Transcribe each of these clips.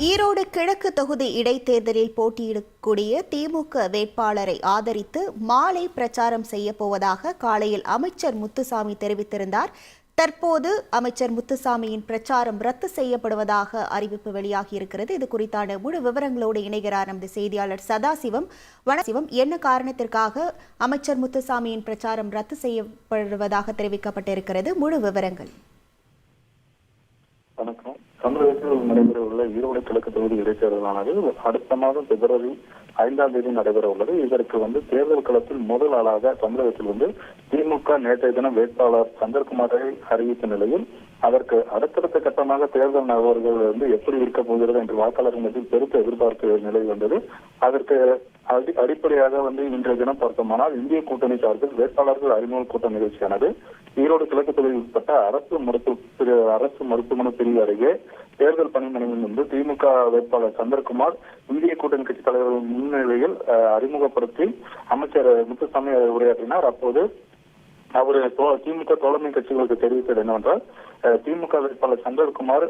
ஈரோடு கிழக்கு தொகுதி இடைத்தேர்தலில் போட்டியிடக்கூடிய திமுக வேட்பாளரை ஆதரித்து மாலை பிரச்சாரம் செய்ய போவதாக காலையில் அமைச்சர் முத்துசாமி தெரிவித்திருந்தார். தற்போது அமைச்சர் முத்துசாமியின் பிரச்சாரம் ரத்து செய்யப்படுவதாக அறிவிப்பு வெளியாகியிருக்கிறது. இது குறித்தான முழு விவரங்களோடு இணைகிறார் நமது செய்தியாளர் சதாசிவம். வணக்கம். என்ன காரணத்திற்காக அமைச்சர் முத்துசாமியின் பிரச்சாரம் ரத்து செய்யப்படுவதாக தெரிவிக்கப்பட்டிருக்கிறது? முழு விவரங்கள். வணக்கம். தமிழகத்தில் நடைபெற உள்ள ஈரோடு கிழக்கு தொகுதி இடைத்தேர்தலானது அடுத்த மாதம் பிப்ரவரி 5ஆம் தேதி நடைபெற உள்ளது. இதற்கு தேர்தல் களத்தில் முதல் ஆளாக தமிழகத்தில் திமுக நேற்றைய தினம் வேட்பாளர் சந்திரகுமாரை அறிவித்த நிலையில் அதற்கு அடுத்தடுத்த கட்டமாக தேர்தல் நகர்வுகள் எப்படி இருக்க போகிறது என்று வாக்காளர்கள் மத்தியில் பெருத்த எதிர்பார்ப்பு நிலை வந்தது. அதற்கு அடிப்படையாக இன்றைய தினம் பார்த்தோமானால் இந்திய கூட்டணி சார்பில் வேட்பாளர்கள் அறிமுக கூட்ட நிகழ்ச்சியானது ஈரோடு கிழக்கு தொகுதியில் உட்பட்ட அரசு மருத்துவமனை பிரிவு அருகே தேர்தல் பணிமனையில் திமுக வேட்பாளர் சந்திரகுமார் இந்திய கூட்டணி கட்சி தலைவர்கள் முன்னிலையில் அறிமுகப்படுத்தி அமைச்சர் முத்துசாமி உரையாற்றினார். அப்போது அவர் திமுக தோழமை கட்சிகளுக்கு தெரிவித்தது என்னவென்றால், திமுக வேட்பாளர் சந்திரகுமார்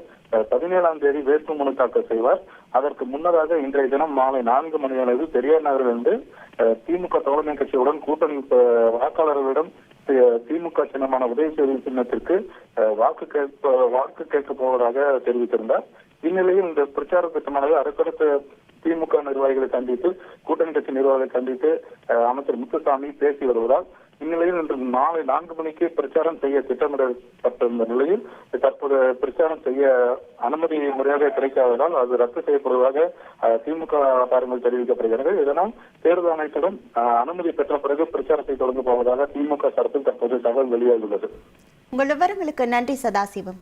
17ஆம் தேதி வேட்புமனு தாக்கல் செய்வார். அதற்கு முன்னதாக இன்றைய தினம் மாலை 4 மணி அளவில் பெரியார் நகரிலிருந்து திமுக தோழமை கட்சியுடன் கூட்டணி வாக்காளர்களிடம் திமுக சின்னமான உதயசூரிய சின்னத்திற்கு வாக்கு கேட்க போவதாக தெரிவித்திருந்தார். இந்நிலையில் இந்த பிரச்சார திட்டமானது அடுத்தடுத்த திமுக நிர்வாகிகளை சந்தித்து கூட்டணி கட்சி நிர்வாகிகளை சந்தித்து அமைச்சர் முத்துசாமி பேசி வருவதால் இந்நிலையில் இன்று மாலை 4 மணிக்கு பிரச்சாரம் செய்ய திட்டமிடப்பட்டிருந்த நிலையில் தற்போது பிரச்சாரம் செய்ய அனுமதி முறையாக கிடைக்காததால் அது ரத்து செய்யப்படுவதாக திமுக வட்டாரங்கள் தெரிவிக்கப்படுகிறது. இதனால் தேர்தல் ஆணையத்திடம் அனுமதி பெற்ற பிறகு பிரச்சாரத்தை தொடங்க போவதாக திமுக தரப்பில் தற்போது தகவல் வெளியாகியுள்ளது. உங்கள் விவரங்களுக்கு நன்றி சதாசிவம்.